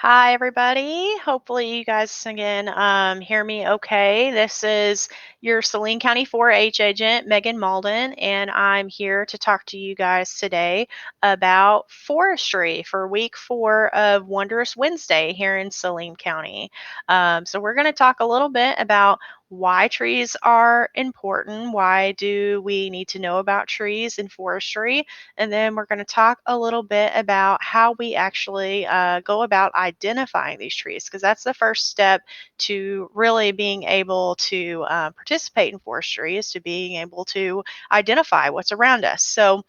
Hi, everybody. Hopefully, you guys again hear me okay. This is your Saline County 4-H agent, Megan Maulden, and I'm here to talk to you guys today about forestry for week 4 of Wondrous Wednesday here in Saline County. So, we're going to talk a little bit about why trees are important. Why do we need to know about trees in forestry? And then we're going to talk a little bit about how we actually go about identifying these trees, because that's the first step to really being able to participate in forestry, is to being able to identify what's around us. So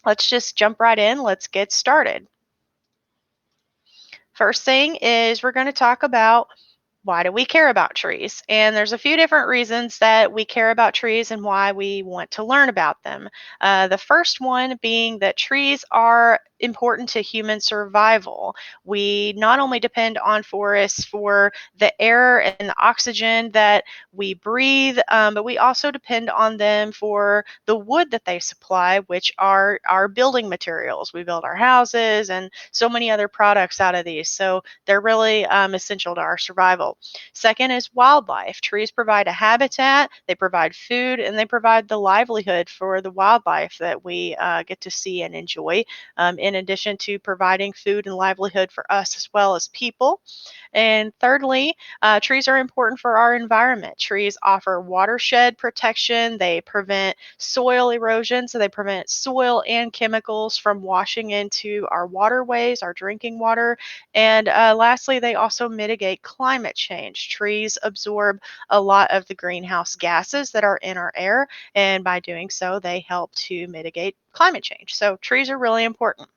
let's just jump right in. Let's get started. First thing is we're going to talk about why do we care about trees? And there's a few different reasons that we care about trees and why we want to learn about them. The first one being that trees are important to human survival. We not only depend on forests for the air and the oxygen that we breathe, but we also depend on them for the wood that they supply, which are our building materials. We build our houses and so many other products out of these. So they're really essential to our survival. Second is wildlife. Trees provide a habitat, they provide food, and they provide the livelihood for the wildlife that we get to see and enjoy, in addition to providing food and livelihood for us as well as people. And thirdly, trees are important for our environment. Trees offer watershed protection, they prevent soil erosion, so they prevent soil and chemicals from washing into our waterways, our drinking water. And lastly, they also mitigate climate change. Trees absorb a lot of the greenhouse gases that are in our air, and by doing so, they help to mitigate climate change. So, trees are really important.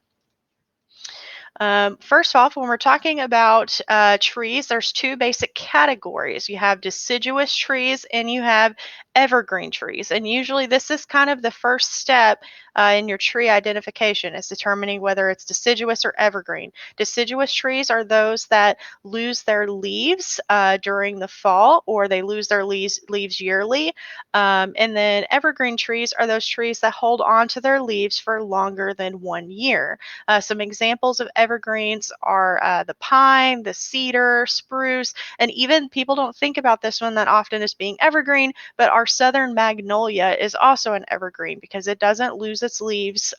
First off, when we're talking about trees, there's two basic categories. You have deciduous trees and you have evergreen trees. And usually, this is kind of the first step in your tree identification, is determining whether it's deciduous or evergreen. Deciduous trees are those that lose their leaves during the fall, or they lose their leaves yearly. And then evergreen trees are those trees that hold on to their leaves for longer than 1 year. Some examples of evergreens are the pine, the cedar, spruce, and even people don't think about this one that often as being evergreen, but our southern magnolia is also an evergreen because it doesn't lose its leaves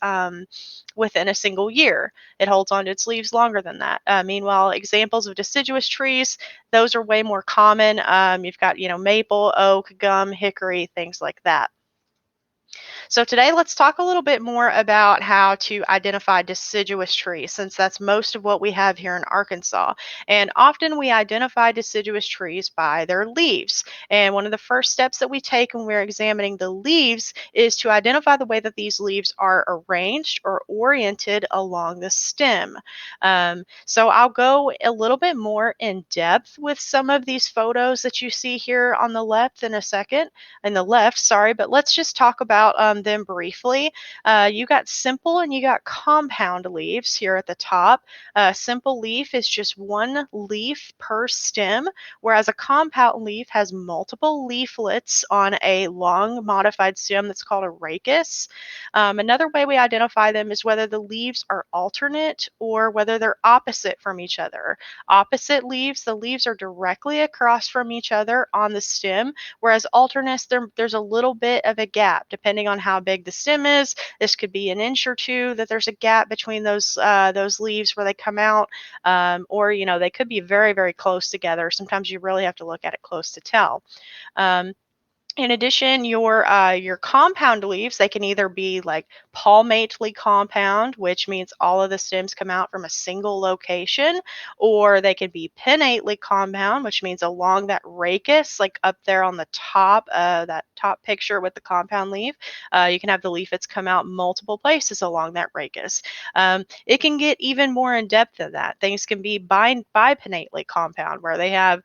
within a single year. It holds on to its leaves longer than that. Meanwhile, examples of deciduous trees, those are way more common. You've got, maple, oak, gum, hickory, things like that. So today let's talk a little bit more about how to identify deciduous trees, since that's most of what we have here in Arkansas. And often we identify deciduous trees by their leaves. And one of the first steps that we take when we're examining the leaves is to identify the way that these leaves are arranged or oriented along the stem. So I'll go a little bit more in depth with some of these photos that you see here on the left in a second, in the left, sorry, but let's just talk about them briefly. You got simple and you got compound leaves here at the top. Simple leaf is just one leaf per stem, whereas a compound leaf has multiple leaflets on a long modified stem that's called a rachis. Another way we identify them is whether the leaves are alternate or whether they're opposite from each other. Opposite leaves, the leaves are directly across from each other on the stem, whereas alternates, there's a little bit of a gap depending on how big the stem is. This could be an inch or two that there's a gap between those leaves where they come out, or they could be very, very close together. Sometimes you really have to look at it close to tell. Um, in addition, your compound leaves, they can either be like palmately compound, which means all of the stems come out from a single location, or they can be pinnately compound, which means along that rachis, like up there on the top, that top picture with the compound leaf, you can have the leaflets come out multiple places along that rachis. It can get even more in depth than that. Things can be bipinnately compound, where they have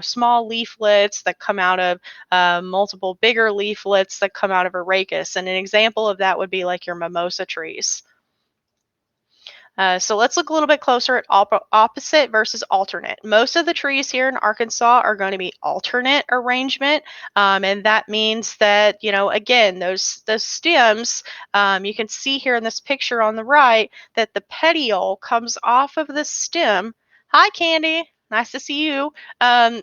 small leaflets that come out of multiple bigger leaflets that come out of a rachis. And an example of that would be like your mimosa trees. So let's look a little bit closer at opposite versus alternate. Most of the trees here in Arkansas are going to be alternate arrangement, and that means that again those stems. You can see here in this picture on the right that the petiole comes off of the stem Hi, Candy. Nice to see you.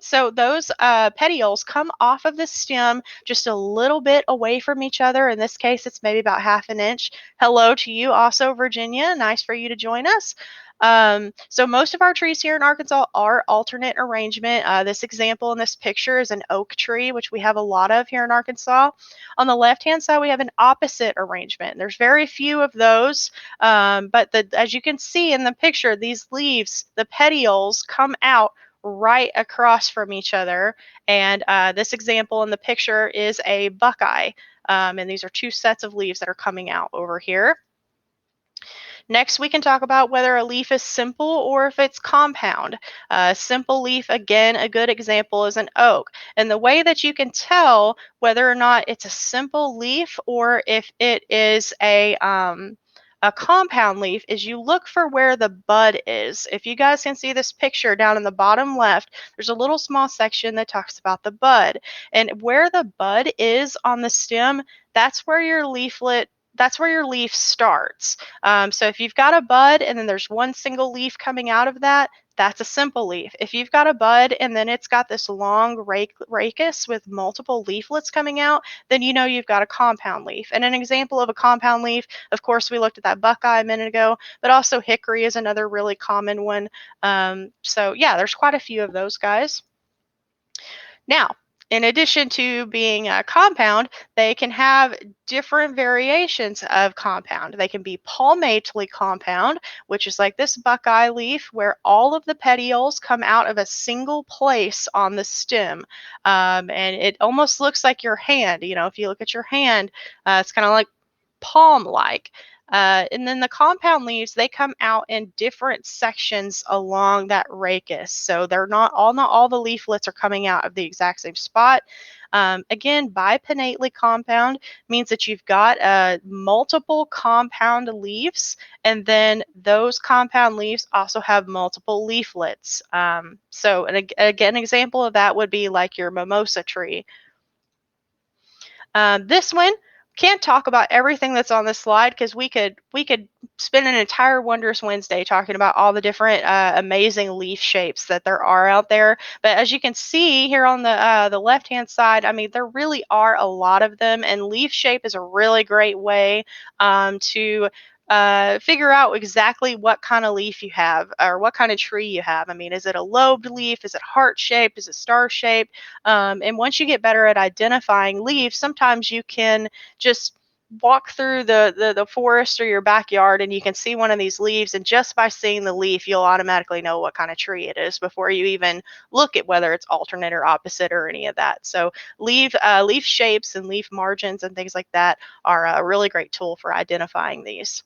So those petioles come off of the stem just a little bit away from each other. In this case, it's maybe about half an inch. Hello to you also, Virginia. Nice for you to join us. So most of our trees here in Arkansas are alternate arrangement. This example in this picture is an oak tree, which we have a lot of here in Arkansas. On the left-hand side, we have an opposite arrangement. There's very few of those. But as you can see in the picture, these leaves, the petioles come out right across from each other. And this example in the picture is a buckeye. And these are two sets of leaves that are coming out over here. Next, we can talk about whether a leaf is simple or if it's compound. Simple leaf, again, a good example is an oak. And the way that you can tell whether or not it's a simple leaf or if it is a compound leaf is you look for where the bud is. If you guys can see this picture down in the bottom left, there's a little small section that talks about the bud. And where the bud is on the stem, that's where your leaf starts. So if you've got a bud and then there's one single leaf coming out of that, that's a simple leaf. If you've got a bud and then it's got this long rachis with multiple leaflets coming out, then you know you've got a compound leaf. And an example of a compound leaf, of course, we looked at that buckeye a minute ago, but also hickory is another really common one. So yeah, there's quite a few of those guys. Now, in addition to being a compound, they can have different variations of compound. They can be palmately compound, which is like this buckeye leaf where all of the petioles come out of a single place on the stem. And it almost looks like your hand. You know, if you look at your hand, it's kind of like palm-like. And then the compound leaves, they come out in different sections along that rachis. So they're not all the leaflets are coming out of the exact same spot. Again, bipinnately compound means that you've got multiple compound leaves, and then those compound leaves also have multiple leaflets. So again, an example of that would be like your mimosa tree. This one can't talk about everything that's on this slide because we could spend an entire Wondrous Wednesday talking about all the different amazing leaf shapes that there are out there. But as you can see here on the left hand side, I mean there really are a lot of them, and leaf shape is a really great way to figure out exactly what kind of leaf you have or what kind of tree you have. I mean, is it a lobed leaf? Is it heart shaped? Is it star shaped? And once you get better at identifying leaves, sometimes you can just walk through the forest or your backyard and you can see one of these leaves, and just by seeing the leaf you'll automatically know what kind of tree it is before you even look at whether it's alternate or opposite or any of that. So leaf shapes and leaf margins and things like that are a really great tool for identifying these.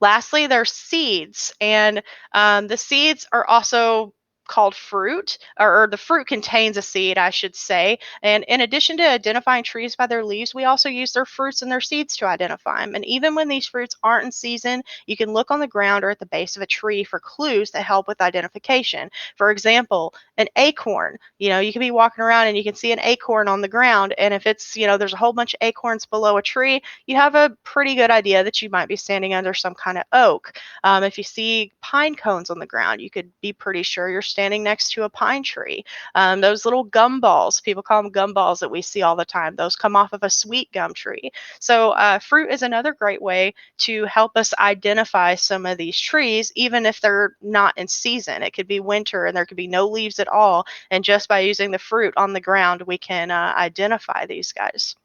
Lastly, there's seeds, and the seeds are also called fruit, or the fruit contains a seed, I should say. And in addition to identifying trees by their leaves, we also use their fruits and their seeds to identify them. And even when these fruits aren't in season, you can look on the ground or at the base of a tree for clues that help with identification. For example, an acorn. You know, you can be walking around and you can see an acorn on the ground, and if it's, you know, there's a whole bunch of acorns below a tree, you have a pretty good idea that you might be standing under some kind of oak. If you see pine cones on the ground, you could be pretty sure you're standing next to a pine tree. Those little gum balls, people call them gum balls that we see all the time, those come off of a sweet gum tree. So fruit is another great way to help us identify some of these trees, even if they're not in season. It could be winter and there could be no leaves at all. And just by using the fruit on the ground, we can identify these guys.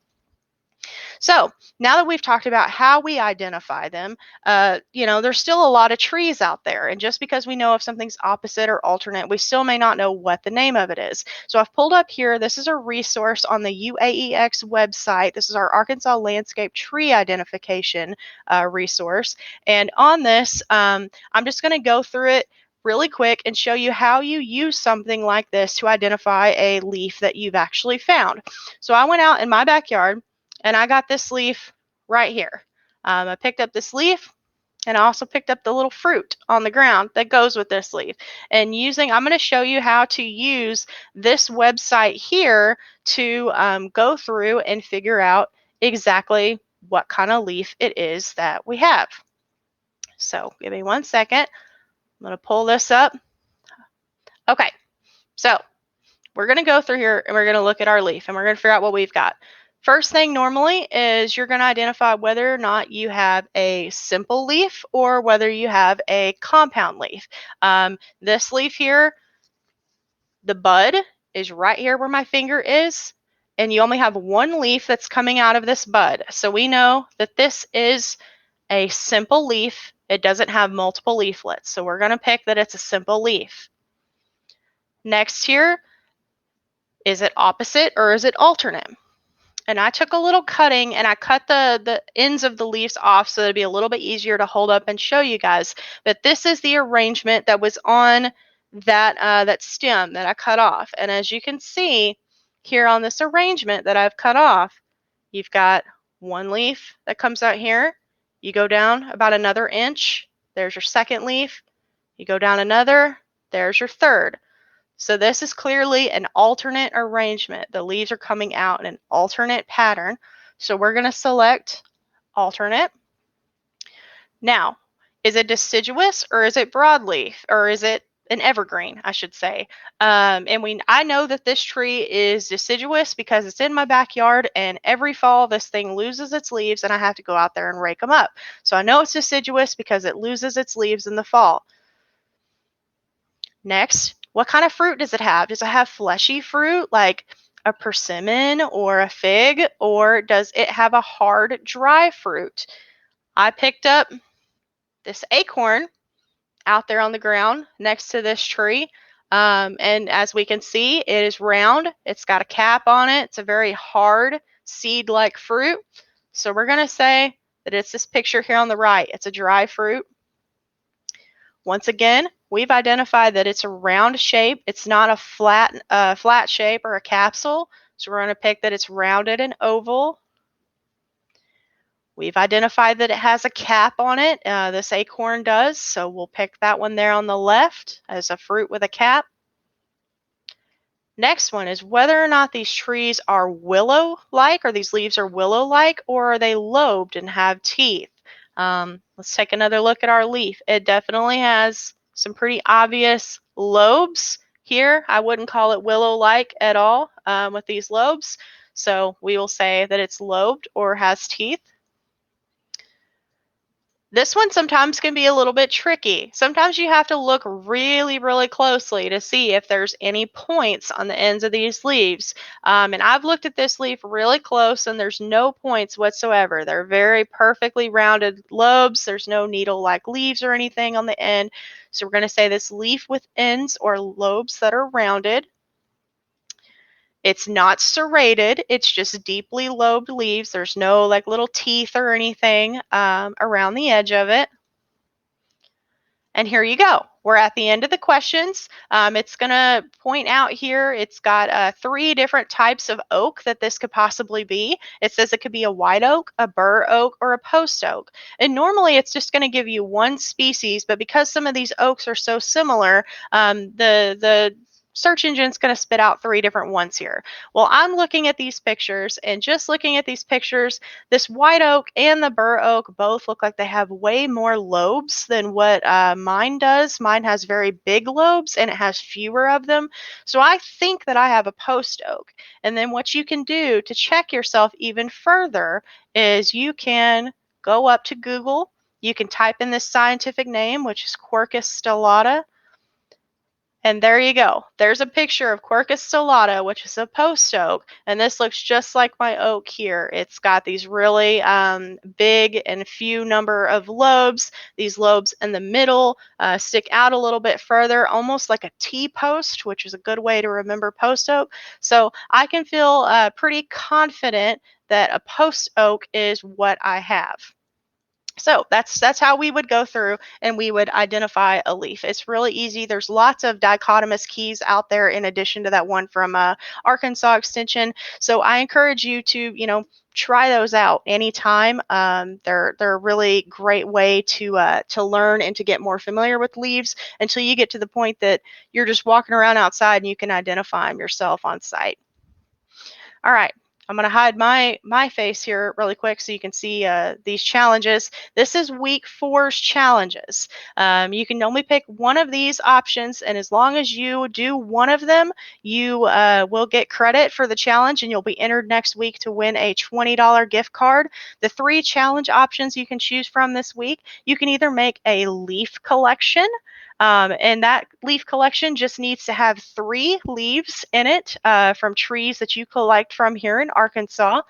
So now that we've talked about how we identify them, you know, there's still a lot of trees out there. And just because we know if something's opposite or alternate, we still may not know what the name of it is. So I've pulled up here, this is a resource on the UAEX website. This is our Arkansas Landscape Tree Identification resource. And on this, I'm just going to go through it really quick and show you how you use something like this to identify a leaf that you've actually found. So I went out in my backyard and I got this leaf right here. I picked up this leaf and I also picked up the little fruit on the ground that goes with this leaf. And I'm going to show you how to use this website here to go through and figure out exactly what kind of leaf it is that we have. So give me one second. going to pull this up. Okay, so we're going to go through here and we're going to look at our leaf and we're going to figure out what we've got. First thing normally is you're going to identify whether or not you have a simple leaf or whether you have a compound leaf. This leaf here, the bud is right here where my finger is, and you only have one leaf that's coming out of this bud. So we know that this is a simple leaf. It doesn't have multiple leaflets. So we're going to pick that it's a simple leaf. Next here, is it opposite or is it alternate? And I took a little cutting and I cut the ends of the leaves off so it'd be a little bit easier to hold up and show you guys. But this is the arrangement that was on that stem that I cut off. And as you can see here on this arrangement that I've cut off, you've got one leaf that comes out here. You go down about another inch. There's your second leaf. You go down another. There's your third. So this is clearly an alternate arrangement. The leaves are coming out in an alternate pattern. So we're going to select alternate. Now, is it deciduous or is it broadleaf or is it an evergreen, I should say? I know that this tree is deciduous because it's in my backyard and every fall this thing loses its leaves and I have to go out there and rake them up. So I know it's deciduous because it loses its leaves in the fall. Next, what kind of fruit does it have? Does it have fleshy fruit like a persimmon or a fig, or does it have a hard, dry fruit? I picked up this acorn out there on the ground next to this tree. And as we can see, it is round. It's got a cap on it. It's a very hard seed-like fruit. So we're going to say that it's this picture here on the right. It's a dry fruit. Once again, we've identified that it's a round shape. It's not a flat shape or a capsule. So we're going to pick that it's rounded and oval. We've identified that it has a cap on it. This acorn does, so we'll pick that one there on the left as a fruit with a cap. Next one is whether or not these trees are willow-like, or these leaves are willow-like, or are they lobed and have teeth. Let's take another look at our leaf. It definitely has some pretty obvious lobes here. I wouldn't call it willow-like at all with these lobes. So we will say that it's lobed or has teeth. This one sometimes can be a little bit tricky. Sometimes you have to look really, really closely to see if there's any points on the ends of these leaves. And I've looked at this leaf really close and there's no points whatsoever. They're very perfectly rounded lobes. There's no needle-like leaves or anything on the end. So we're going to say this leaf with ends or lobes that are rounded. It's not serrated, it's just deeply lobed leaves. There's no like little teeth or anything around the edge of it. And here you go. We're at the end of the questions. It's going to point out here, it's got 3 different types of oak that this could possibly be. It says it could be a white oak, a bur oak, or a post oak. And normally it's just going to give you one species, but because some of these oaks are so similar, the search engine's going to spit out 3 different ones here. Well, I'm looking at these pictures, and just looking at these pictures, this white oak and the bur oak both look like they have way more lobes than what mine does. Mine has very big lobes and it has fewer of them. So I think that I have a post oak. And then what you can do to check yourself even further is you can go up to Google. You can type in this scientific name, which is Quercus stellata. And there you go. There's a picture of Quercus stellata, which is a post oak, and this looks just like my oak here. It's got these really big and few number of lobes. These lobes in the middle stick out a little bit further, almost like a T-post, which is a good way to remember post oak. So I can feel pretty confident that a post oak is what I have. So that's how we would go through and we would identify a leaf. It's really easy. There's lots of dichotomous keys out there in addition to that one from Arkansas Extension. So I encourage you to, try those out anytime. They're a really great way to learn and to get more familiar with leaves until you get to the point that you're just walking around outside and you can identify them yourself on site. All right. I'm going to hide my face here really quick so you can see these challenges. This is week four's challenges. You can only pick one of these options, and as long as you do one of them, you will get credit for the challenge, and you'll be entered next week to win a $20 gift card. The 3 challenge options you can choose from this week, you can either make a leaf collection, and that leaf collection just needs to have 3 leaves in it from trees that you collect from here in Arkansas.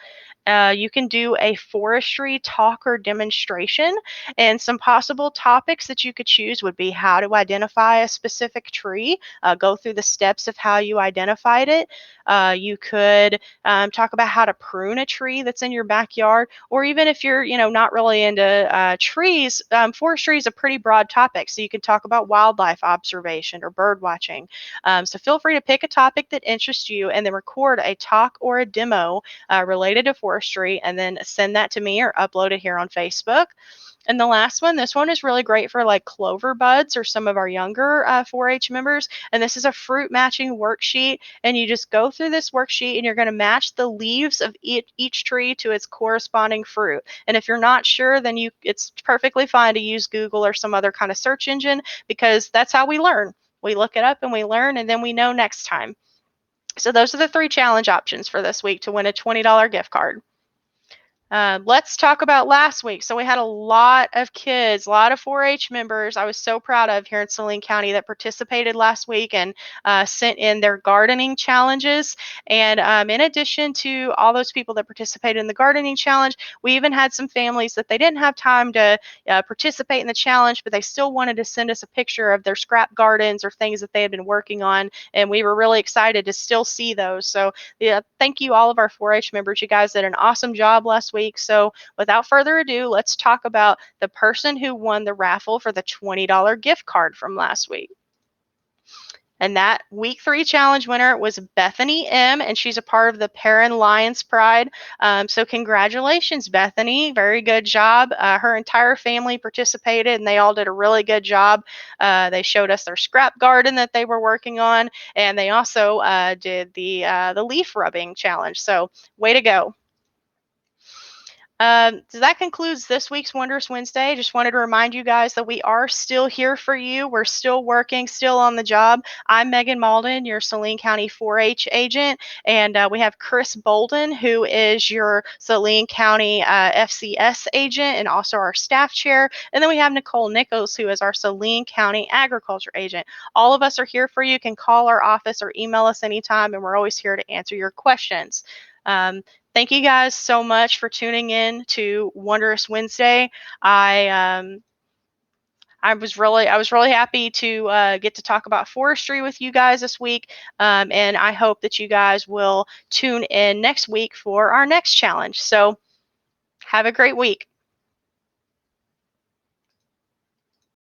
You can do a forestry talk or demonstration, and some possible topics that you could choose would be how to identify a specific tree, go through the steps of how you identified it. You could talk about how to prune a tree that's in your backyard, or even if you're, not really into trees, forestry is a pretty broad topic, so you can talk about wildlife observation or bird watching. So feel free to pick a topic that interests you and then record a talk or a demo related to forestry, and then send that to me or upload it here on Facebook. And the last one, this one is really great for like clover buds or some of our younger 4-H members. And this is a fruit matching worksheet. And you just go through this worksheet and you're going to match the leaves of each tree to its corresponding fruit. And if you're not sure, then it's perfectly fine to use Google or some other kind of search engine, because that's how we learn. We look it up and we learn, and then we know next time. So those are the 3 challenge options for this week to win a $20 gift card. Let's talk about last week. So we had a lot of kids, a lot of 4-H members I was so proud of here in Saline County that participated last week and sent in their gardening challenges. And in addition to all those people that participated in the gardening challenge, we even had some families that they didn't have time to participate in the challenge, but they still wanted to send us a picture of their scrap gardens or things that they had been working on. And we were really excited to still see those. So yeah, thank you all of our 4-H members. You guys did an awesome job last week. So without further ado, let's talk about the person who won the raffle for the $20 gift card from last week. And that week 3 challenge winner was Bethany M., and she's a part of the Perrin Lions Pride. So congratulations, Bethany. Very good job. Her entire family participated, and they all did a really good job. They showed us their scrap garden that they were working on, and they also did the leaf rubbing challenge. So way to go. So that concludes this week's Wondrous Wednesday. Just wanted to remind you guys that we are still here for you. We're still working, still on the job. I'm Megan Maulden, your Saline County 4-H agent, and we have Chris Bolden, who is your Saline County FCS agent and also our staff chair. And then we have Nicole Nichols, who is our Saline County agriculture agent. All of us are here for you. You can call our office or email us anytime, and we're always here to answer your questions. Thank you guys so much for tuning in to Wondrous Wednesday. I was really happy to get to talk about forestry with you guys this week, and I hope that you guys will tune in next week for our next challenge. So have a great week.